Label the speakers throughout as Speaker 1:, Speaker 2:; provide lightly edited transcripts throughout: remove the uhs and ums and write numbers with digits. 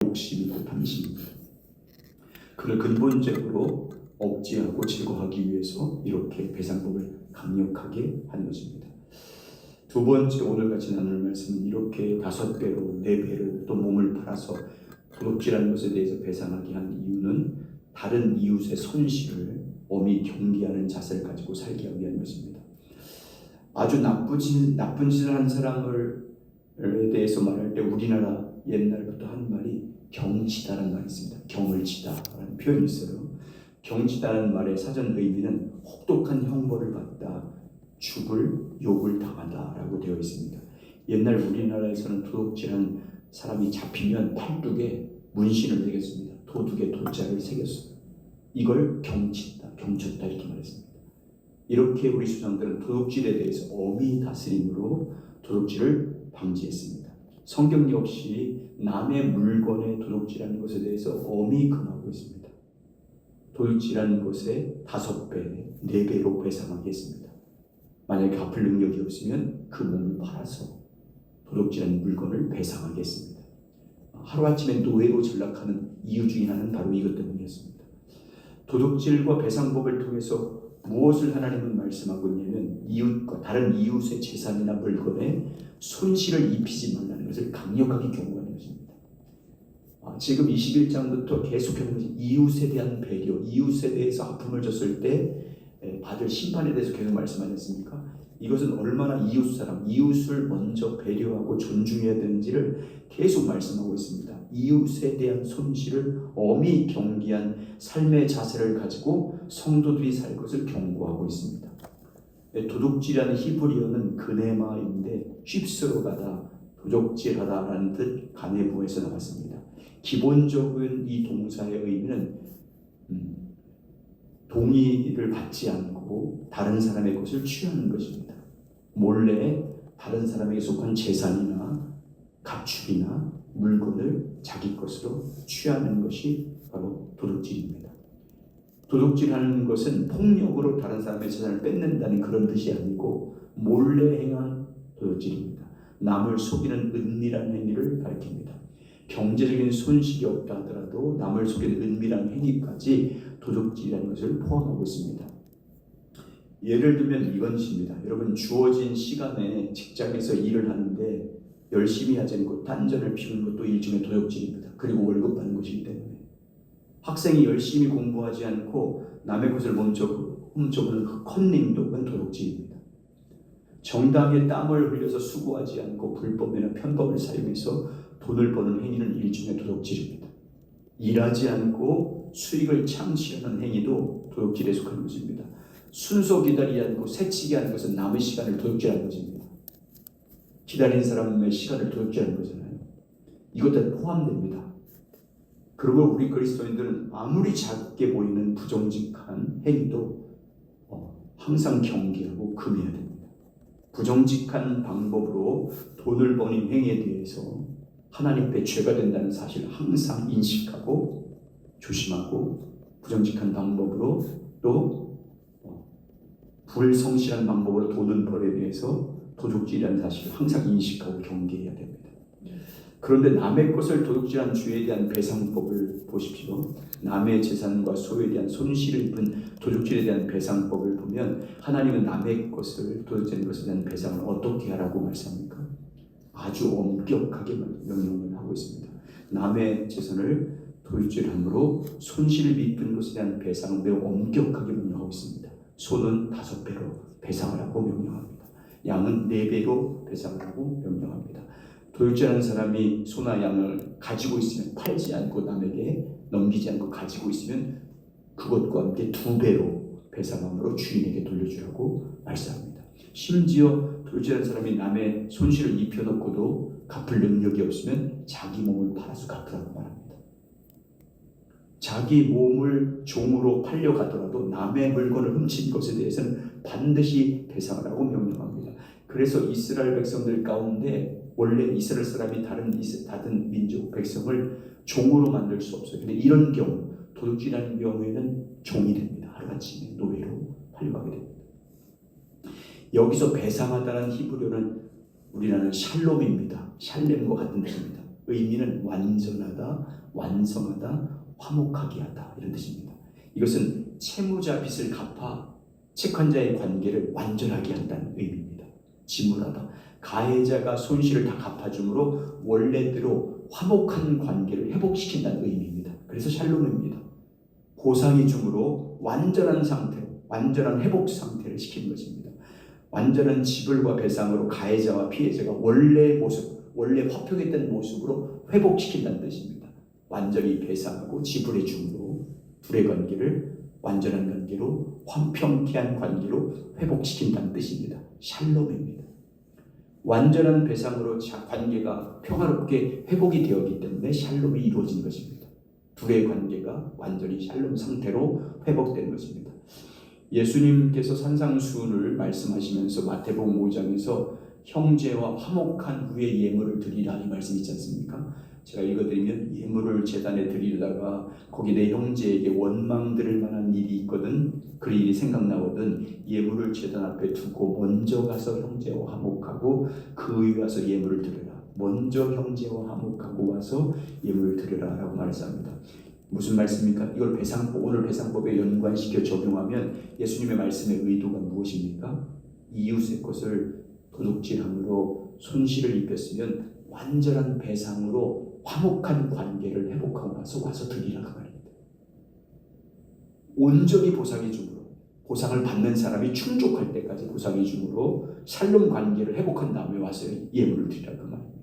Speaker 1: 욕심이고 탐심입니다. 그를 근본적으로 억제하고 제거하기 위해서 이렇게 배상법을 강력하게 하는 것입니다. 두 번째 오늘 같이 나눌 말씀은 이렇게 5배로 4배로 또 몸을 팔아서 도둑질하는 것에 대해서 배상하게 한 이유는 다른 이웃의 손실을 엄히 경계하는 자세를 가지고 살게 하기 위한 것입니다. 아주 나쁜 짓을 한 사람에 대해서 말할 때 우리나라 옛날부터 하는 말이 경치다라는 말이 있습니다. 경을 치다라는 표현이 있어요. 경치다라는 말의 사전 의미는 혹독한 형벌을 받다, 죽을 욕을 당하다라고 되어 있습니다. 옛날 우리나라에서는 도둑질한 사람이 잡히면 팔뚝에 문신을 새겼습니다. 도둑의 도자를 새겼어요. 이걸 경치다, 경쳤다 이렇게 말했습니다. 이렇게 우리 조상들은 도둑질에 대해서 엄히 다스림으로 도둑질을 방지했습니다. 성경 역시 남의 물건에 도둑질하는 것에 대해서 엄히 금하고 있습니다. 도둑질하는 것에 5배, 4배로 배상하게 했습니다. 만약에 갚을 능력이 없으면 그 몸을 팔아서 도둑질한 물건을 배상하게 했습니다. 하루아침에 노예로 전락하는 이유 중에 하나는 바로 이것 때문이었습니다. 도둑질과 배상법을 통해서 무엇을 하나님은 말씀하고 있냐면 이웃과 다른 이웃의 재산이나 물건에 손실을 입히지 말라는 것을 강력하게 경고하는 것입니다. 지금 21장부터 계속하는 것이 이웃에 대한 배려, 이웃에 대해서 아픔을 줬을 때 받을 심판에 대해서 계속 말씀 안 했습니까? 이것은 얼마나 이웃을 먼저 배려하고 존중해야 되는지를 계속 말씀하고 있습니다. 이웃에 대한 손실을 엄히 경계한 삶의 자세를 가지고 성도들이 살 것을 경고하고 있습니다. 도둑질하는 히브리어는 그네마인데 쉽스로가다, 도둑질하다라는 뜻 가네부에서 나왔습니다. 기본적인 이 동사의 의미는 동의를 받지 않고 다른 사람의 것을 취하는 것입니다. 몰래 다른 사람에게 속한 재산이나 가축이나 물건을 자기 것으로 취하는 것이 바로 도둑질입니다. 도둑질하는 것은 폭력으로 다른 사람의 재산을 뺏는다는 그런 뜻이 아니고 몰래 행한 도둑질입니다. 남을 속이는 은밀한 행위를 가리킵니다. 경제적인 손실이 없다 하더라도 남을 속이는 은밀한 행위까지 도둑질이라는 것을 포함하고 있습니다. 예를 들면 이건 것입니다. 여러분, 주어진 시간에 직장에서 일을 하는데 열심히 하지 않고 딴전을 피우는 것도 일종의 도둑질입니다. 그리고 월급 받는 것이기 때문에. 학생이 열심히 공부하지 않고 남의 것을 훔쳐보는 그 컨닝도 그건 도둑질입니다. 정당의 땀을 흘려서 수고하지 않고 불법이나 편법을 사용해서 돈을 버는 행위는 일종의 도둑질입니다. 일하지 않고 수익을 창출하는 행위도 도둑질에 속하는 것입니다. 순서 기다리지 않고 새치기 하는 것은 남의 시간을 도둑질하는 것입니다. 기다린 사람의 시간을 도둑질하는 거잖아요. 이것 다 포함됩니다. 그리고 우리 그리스도인들은 아무리 작게 보이는 부정직한 행위도 항상 경계하고 금해야 됩니다. 부정직한 방법으로 돈을 버는 행위에 대해서 하나님 앞에 죄가 된다는 사실을 항상 인식하고 조심하고, 부정직한 방법으로 또 불성실한 방법으로 돈을 벌에 대해서 도둑질이라는 사실을 항상 인식하고 경계해야 됩니다. 그런데 남의 것을 도둑질한 죄에 대한 배상법을 보십시오. 남의 재산과 소유에 대한 손실을 입은 도둑질에 대한 배상법을 보면 하나님은 남의 것을 도둑질한 것에 대한 배상을 어떻게 하라고 말씀합니까? 아주 엄격하게 명령을 하고 있습니다. 남의 재산을 도둑질함으로 손실을 입은 것에 대한 배상을 매우 엄격하게 명령하고 있습니다. 소는 5배로 배상하라고 명령합니다. 양은 4배로 배상하라고 명령합니다. 도둑질하는 사람이 소나 양을 가지고 있으면 팔지 않고 남에게 넘기지 않고 가지고 있으면 그것과 함께 2배로 배상함으로 주인에게 돌려주라고 말씀합니다. 심지어 도둑질하는 사람이 남의 손실을 입혀놓고도 갚을 능력이 없으면 자기 몸을 팔아서 갚으라고 말합니다. 자기 몸을 종으로 팔려가더라도 남의 물건을 훔친 것에 대해서는 반드시 배상하라고 명령합니다. 그래서 이스라엘 백성들 가운데 원래 이스라엘 사람이 다른 민족 백성을 종으로 만들 수 없어요. 근데 이런 경우, 도둑질하는 경우에는 종이 됩니다. 하루아침에 노예로 팔려가게 됩니다. 여기서 배상하다는 히브리어는 우리나라는 샬롬입니다. 샬렘과 같은 뜻입니다. 의미는 완전하다, 완성하다, 화목하게 하다 이런 뜻입니다. 이것은 채무자 빚을 갚아 채권자의 관계를 완전하게 한다는 의미입니다. 지물하다. 가해자가 손실을 다 갚아줌으로 원래대로 화목한 관계를 회복시킨다는 의미입니다. 그래서 샬롬입니다. 보상이 줌으로 완전한 상태, 완전한 회복 상태를 시키는 것입니다. 완전한 지불과 배상으로 가해자와 피해자가 원래 모습, 원래 화평했던 모습으로 회복시킨다는 뜻입니다. 완전히 배상하고 지불해 줌으로 둘의 관계를 완전한 관계로, 화평케한 관계로 회복시킨다는 뜻입니다. 샬롬입니다. 완전한 배상으로 관계가 평화롭게 회복이 되었기 때문에 샬롬이 이루어진 것입니다. 둘의 관계가 완전히 샬롬 상태로 회복된 것입니다. 예수님께서 산상수훈을 말씀하시면서 마태복음 5장에서 형제와 화목한 후에 예물을 드리라 이 말씀이 있지 않습니까? 제가 읽어드리면 예물을 제단에 드리다가 거기 내 형제에게 원망 들을 만한 일이 있거든 그 일이 생각나거든 예물을 제단 앞에 두고 먼저 가서 형제와 화목하고 그 위에 와서 예물을 드려라. 먼저 형제와 화목하고 와서 예물을 드려라 라고 말했습니다. 무슨 말씀입니까? 이걸 오늘 배상법에 연관시켜 적용하면 예수님의 말씀의 의도가 무엇입니까? 이웃의 것을 도둑질함으로 손실을 입혔으면 완전한 배상으로 화목한 관계를 회복하고 와서 드리라 그 말입니다. 온전히 보상해 줌으로 보상을 받는 사람이 충족할 때까지 보상해 줌으로 샬롬 관계를 회복한 다음에 와서 예물을 드리라 그 말입니다.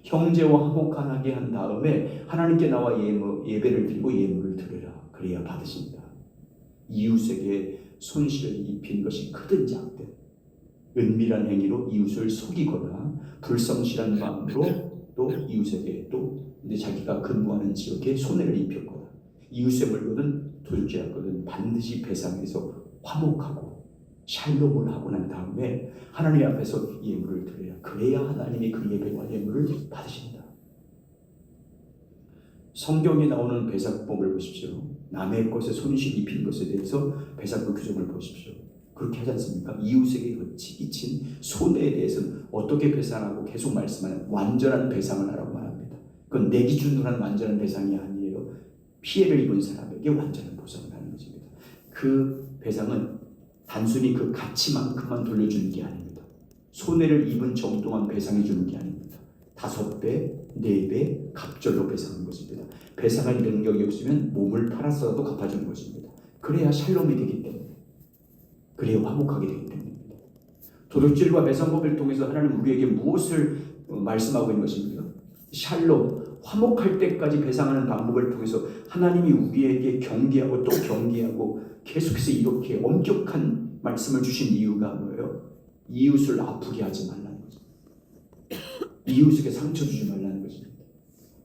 Speaker 1: 형제와 화목하게 한 다음에 하나님께 나와 예배를 드리고 예물을 드려라. 그래야 받으신다. 이웃에게 손실을 입힌 것이 크든 작든 은밀한 행위로 이웃을 속이거나 불성실한 마음으로 또 이웃에게 또 자기가 근무하는 지역에 손해를 입혔거나 이웃의 물건은 도둑질했거든 반드시 배상해서 화목하고 샬롬을 하고 난 다음에 하나님 앞에서 예물을 드려야 그래야 하나님이 그 예배와 예물을 받으신다. 성경에 나오는 배상법을 보십시오. 남의 것에 손실 입힌 것에 대해서 배상법 규정을 보십시오. 그렇게 하지 않습니까? 이웃에게 끼친 손해에 대해서는 어떻게 배상하고 계속 말씀하는 완전한 배상을 하라고 말합니다. 그건 내 기준으로 한 완전한 배상이 아니에요. 피해를 입은 사람에게 완전한 보상을 하는 것입니다. 그 배상은 단순히 그 가치만큼만 돌려주는 게 아닙니다. 손해를 입은 정도만 배상해 주는 게 아닙니다. 5배, 4배 갑절로 배상하는 것입니다. 배상할 능력이 없으면 몸을 팔아서라도 갚아주는 것입니다. 그래야 샬롬이 되기 때문에, 그래야 화목하게 되기 때문입니다. 도둑질과 배상법을 통해서 하나님 우리에게 무엇을 말씀하고 있는 것입니까? 샬롬, 화목할 때까지 배상하는 방법을 통해서 하나님이 우리에게 경계하고 또 경계하고 계속해서 이렇게 엄격한 말씀을 주신 이유가 뭐예요? 이웃을 아프게 하지 말라는 거죠. 이웃에게 상처 주지 말라는 것입니다.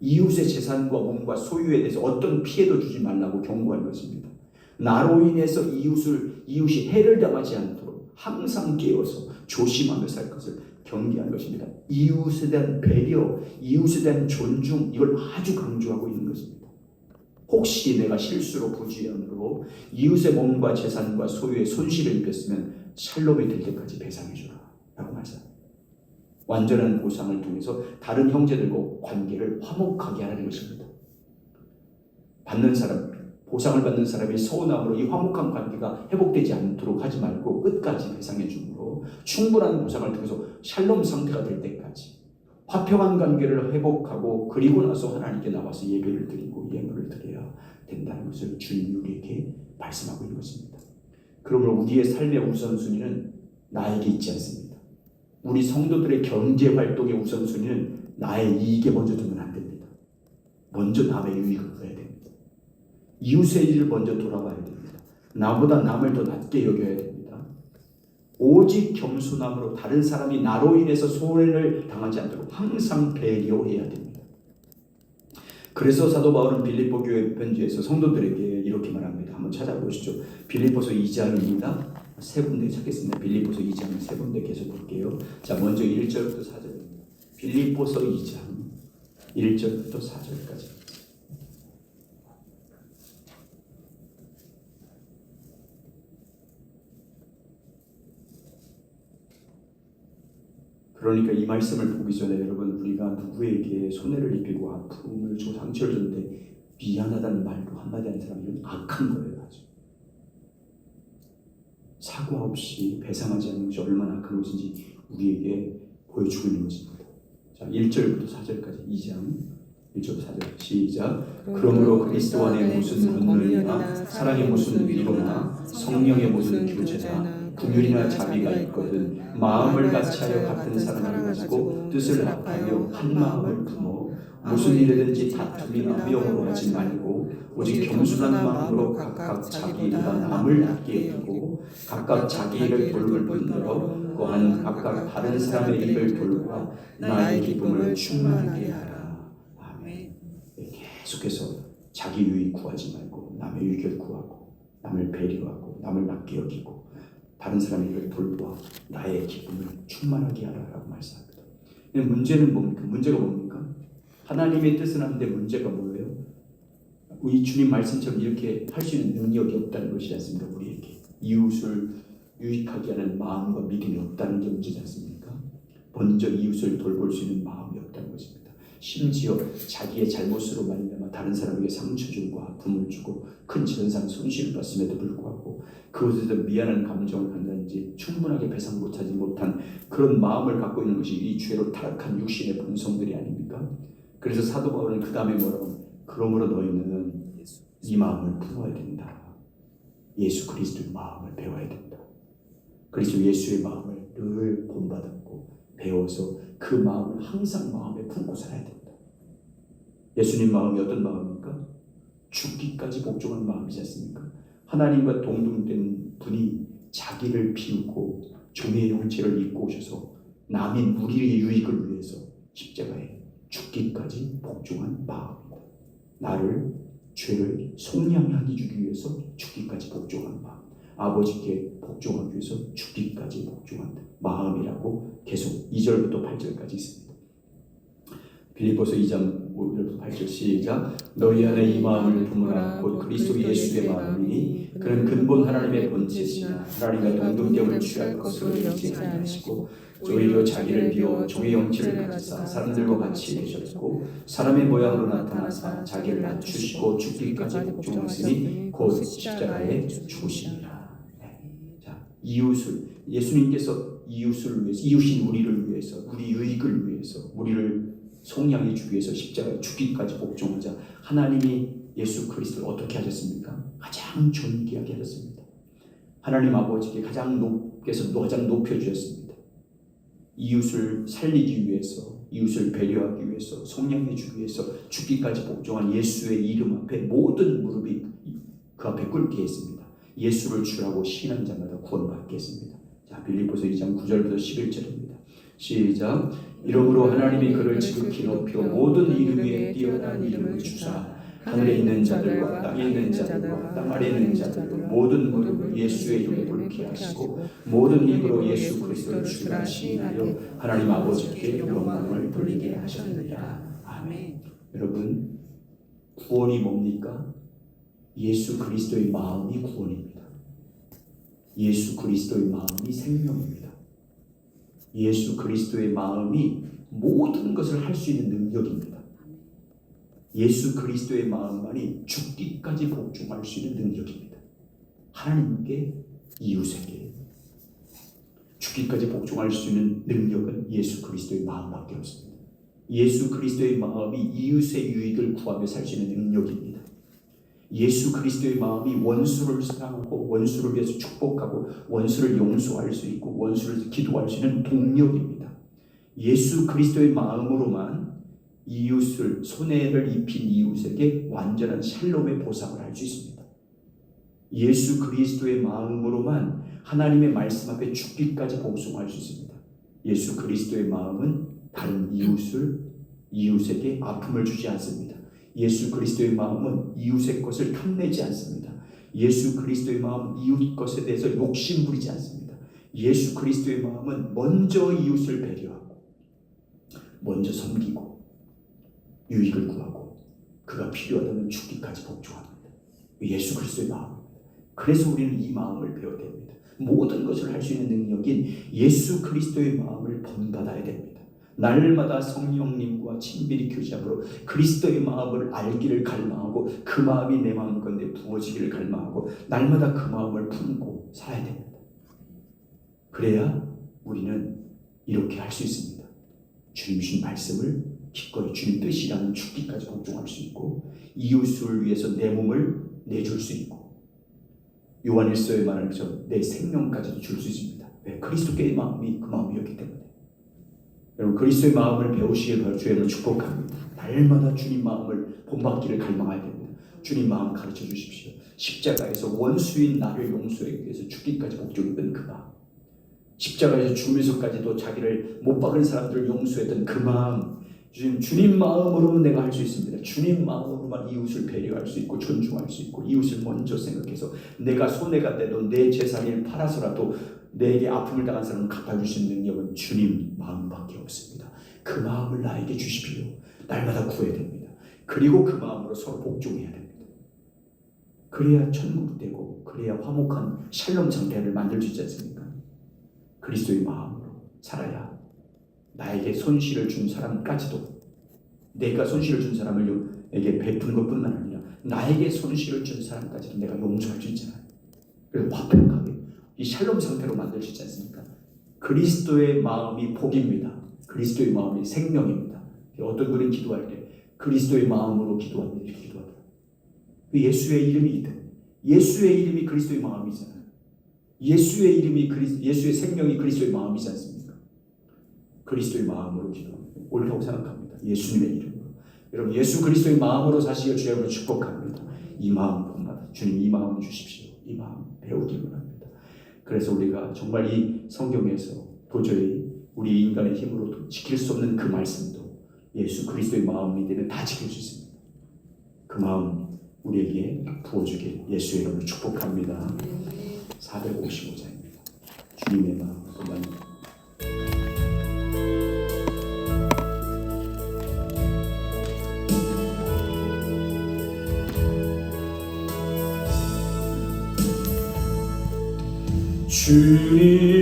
Speaker 1: 이웃의 재산과 몸과 소유에 대해서 어떤 피해도 주지 말라고 경고하는 것입니다. 나로 인해서 이웃이 해를 당하지 않도록 항상 깨워서 조심하며 살 것을 경계하는 것입니다. 이웃에 대한 배려, 이웃에 대한 존중, 이걸 아주 강조하고 있는 것입니다. 혹시 내가 실수로 부주의함으로 이웃의 몸과 재산과 소유에 손실을 입혔으면 샬롬이 될 때까지 배상해주라 라고 말씀합니다. 완전한 보상을 통해서 다른 형제들과 관계를 화목하게 하라는 것입니다. 보상을 받는 사람이 서운함으로 이 화목한 관계가 회복되지 않도록 하지 말고 끝까지 배상해 주므로 충분한 보상을 통해서 샬롬 상태가 될 때까지 화평한 관계를 회복하고 그리고 나서 하나님께 나와서 예배를 드리고 예물을 드려야 된다는 것을 주님이 우리에게 말씀하고 있는 것입니다. 그러므로 우리의 삶의 우선순위는 나에게 있지 않습니다. 우리 성도들의 경제 활동의 우선순위는 나의 이익에 먼저 두면 안 됩니다. 먼저 남의 유익을 봐야 됩니다. 이웃의 일을 먼저 돌아봐야 됩니다. 나보다 남을 더 낮게 여겨야 됩니다. 오직 겸손함으로 다른 사람이 나로 인해서 손해를 당하지 않도록 항상 배려해야 됩니다. 그래서 사도 바울은 빌립보 교회 편지에서 성도들에게 이렇게 말합니다. 한번 찾아보시죠. 빌립보서 2장입니다. 세 군데 찾겠습니다. 빌립보서 2장 세 군데 계속 볼게요. 자, 먼저 1절부터 4절입니다. 빌립보서 2장 1절부터 4절까지. 그러니까 이 말씀을 보기 전에 여러분, 우리가 누구에게 손해를 입히고 아픔을 주고 상처를 줬는데 미안하다는 말도 한마디 하는 사람이 이건 악한 거예요. 아주 사과 없이 배상하지 않는 것이 얼마나 악한 것인지 우리에게 보여주고 있는 것입니다. 자, 1절부터 4절까지 2장 1절 4절 시작. 그러므로 그리스도 안에 무슨 분노나 사랑의 무슨 위로나 성령의 무슨 교제나 긍휼이나 자비가 있거든 마음을 같이하여 같은 사랑을 가지고 뜻을 합하여 한 마음을 품어 무슨 일이든지 다툼이나 미움으로 하지 말고 오직 겸손한 마음으로 각각 자기 일과 남을 낫게 여기고 각각 자기 일을 돌볼 뿐더러 또한 각각 다른 사람의 일을 돌보아 나의 기쁨을 충만하게 하라. 아멘. 계속해서 자기 유익 구하지 말고 남의 유익을 구하고 남을 배려하고 남을 낫게 여기고 다른 사람의 일을 돌보아 나의 기쁨을 충만하게 하라라고 말씀합니다. 문제는 뭡니까? 문제가 뭡니까? 하나님의 뜻은 하는데 문제가 뭐예요? 우리 주님 말씀처럼 이렇게 할 수 있는 능력이 없다는 것이지 않습니까? 우리에게 이웃을 유익하게 하는 마음과 믿음이 없다는 게 문제지 않습니까? 먼저 이웃을 돌볼 수 있는 마음이 없다는 것입니다. 심지어 자기의 잘못으로 말미암아 다른 사람에게 상처 주고 아픔을 주고 큰 재산상 손실을 봤음에도 불구하고 그것에서 미안한 감정을 갖는지 충분하게 배상 못하지 못한 그런 마음을 갖고 있는 것이 이 죄로 타락한 육신의 본성들이 아닙니까? 그래서 사도 바울은 그 다음에 뭐라고 하면 그러므로 너희는 이 마음을 품어야 된다. 예수 그리스도의 마음을 배워야 된다. 그리스도 예수의 마음을 늘 본받았고 배워서 그 마음을 항상 마음에 품고 살아야 된다. 예수님 마음이 어떤 마음입니까? 죽기까지 복종한 마음이지 않습니까? 하나님과 동등된 분이 자기를 비우고 종의 형체를 입고 오셔서 남인 우리의 유익을 위해서 십자가에 죽기까지 복종한 마음입니다. 나를 죄를 속량하게 주기 위해서 죽기까지 복종한 마음, 아버지께 복종하기 위해서 죽기까지 복종한 마음이라고 계속 2절부터 8절까지 있습니다. 빌립보서 2장 5절부터 8절 시작. 너희 안에 이 마음을 품으라. 곧 그리스도 예수의 마음이니 그는 근본 하나님의 본체시나 하나님과 동등됨을 취할 것으로 여기지 아니하시고 오히려 자기를 비워 종의 형체를 가지사 사람들과 같이 계셨고 사람의 모양으로 나타나사 자기를 낮추시고 죽기까지 복종하시니 곧 십자가에 죽으시니라. 자, 이웃을 예수님께서 이웃을 위해서 이웃인 우리를 위해서 우리 유익을 위해서 우리를 속량해 주기 위해서 십자가에 죽기까지 복종하자 하나님이 예수 그리스도를 어떻게 하셨습니까? 가장 존귀하게 하셨습니다. 하나님 아버지께 가장 높여주셨습니다. 이웃을 살리기 위해서 이웃을 배려하기 위해서 속량해 주기 위해서 죽기까지 복종한 예수의 이름 앞에 모든 무릎이 그 앞에 꿇게 했습니다. 예수를 주라고 신한 자마다 구원받게 했습니다. 자, 빌립보서 2장 9절부터 11절입니다. 시작. 이러므로 하나님이 그를 지극히 높여 모든 이름 위에 뛰어난 이름을 주사 하늘에 있는 자들과 땅에 있는 자들과 땅 아래에 있는 자들과 모든 무릎을 예수의 이름에 꿇게 하시고 모든 입으로 예수 그리스도를 주라 시인하여 하나님 아버지께 영광을 돌리게 하셨느니라. 아멘. 여러분, 구원이 뭡니까? 예수 그리스도의 마음이 구원입니다. 예수 그리스도의 마음이 생명입니다. 예수 그리스도의 마음이 모든 것을 할 수 있는 능력입니다. 예수 그리스도의 마음만이 죽기까지 복종할 수 있는 능력입니다. 하나님께 이웃에게 죽기까지 복종할 수 있는 능력은 예수 그리스도의 마음밖에 없습니다. 예수 그리스도의 마음이 이웃의 유익을 구하며 살 수 있는 능력입니다. 예수 그리스도의 마음이 원수를 사랑하고 원수를 위해서 축복하고 원수를 용서할 수 있고 원수를 기도할 수 있는 동력입니다. 예수 그리스도의 마음으로만 이웃을 손해를 입힌 이웃에게 완전한 샬롬의 보상을 할 수 있습니다. 예수 그리스도의 마음으로만 하나님의 말씀 앞에 죽기까지 복종할 수 있습니다. 예수 그리스도의 마음은 다른 이웃에게 아픔을 주지 않습니다. 예수 그리스도의 마음은 이웃의 것을 탐내지 않습니다. 예수 그리스도의 마음은 이웃 것에 대해서 욕심 부리지 않습니다. 예수 그리스도의 마음은 먼저 이웃을 배려하고 먼저 섬기고 유익을 구하고 그가 필요하다면 죽기까지 복종합니다. 예수 그리스도의 마음입니다. 그래서 우리는 이 마음을 배워야 됩니다. 모든 것을 할 수 있는 능력인 예수 그리스도의 마음을 본받아야 됩니다. 날마다 성령님과 친밀히 교제함으로 그리스도의 마음을 알기를 갈망하고 그 마음이 내 마음 가운데 부어지기를 갈망하고 날마다 그 마음을 품고 살아야 됩니다. 그래야 우리는 이렇게 할 수 있습니다. 주님 주신 말씀을 기꺼이 주님 뜻이라는 죽기까지 복종할 수 있고 이웃을 위해서 내 몸을 내줄 수 있고 요한일서에 말하는 것처럼 내 생명까지도 줄 수 있습니다. 왜? 그리스도의 마음이 그 마음이었기 때문에. 여러분 그리스도의 마음을 배우시길 바라 주님을 축복합니다. 날마다 주님 마음을 본받기를 갈망해야 됩니다. 주님 마음 가르쳐 주십시오. 십자가에서 원수인 나를 용서하기 위해서 죽기까지 복종했던 그 마음, 십자가에서 죽으면서까지도 자기를 못 박은 사람들을 용서했던 그 마음, 주님 마음으로 내가 할 수 있습니다. 주님 마음으로만 이웃을 배려할 수 있고 존중할 수 있고 이웃을 먼저 생각해서 내가 손해가 돼도 내 재산을 팔아서라도 내게 아픔을 당한 사람을 갚아줄 수 있는 능력은 주님 마음밖에 없습니다. 그 마음을 나에게 주십시오. 날마다 구해야 됩니다. 그리고 그 마음으로 서로 복종해야 됩니다. 그래야 천국 되고 그래야 화목한 샬롬 상태를 만들 수 있지 않습니까? 그리스도의 마음으로 살아야 나에게 손실을 준 사람까지도 내가 손실을 준 사람에게 베푸는 것뿐만 아니라 나에게 손실을 준 사람까지도 내가 용서할 수 있잖아요. 그래서 화평하게 이 샬롬 상태로 만들 수 있지 않습니까? 그리스도의 마음이 복입니다. 그리스도의 마음이 생명입니다. 어떤 분은 기도할 때 그리스도의 마음으로 기도합니다. 이렇게 기도하더라고요. 예수의 이름이기 때문에 예수의 이름이 그리스도의 마음이잖아요. 예수의 이름이 예수의 생명이 그리스도의 마음이지 않습니까? 그리스도의 마음으로 기도합니다. 옳다고 생각합니다. 예수님의 이름으로. 여러분 예수 그리스도의 마음으로 사시기를 주님으로 축복합니다. 이 마음 본받아 주님 이 마음 주십시오. 이 마음 배우기 원합니다. 그래서 우리가 정말 이 성경에서 도저히 우리 인간의 힘으로 지킬 수 없는 그 말씀도 예수 그리스도의 마음이 되면 다 지킬 수 있습니다. 그 마음 우리에게 부어주길 예수의 이름으로 축복합니다. 455장입니다. 주님의 마음 본받는 주님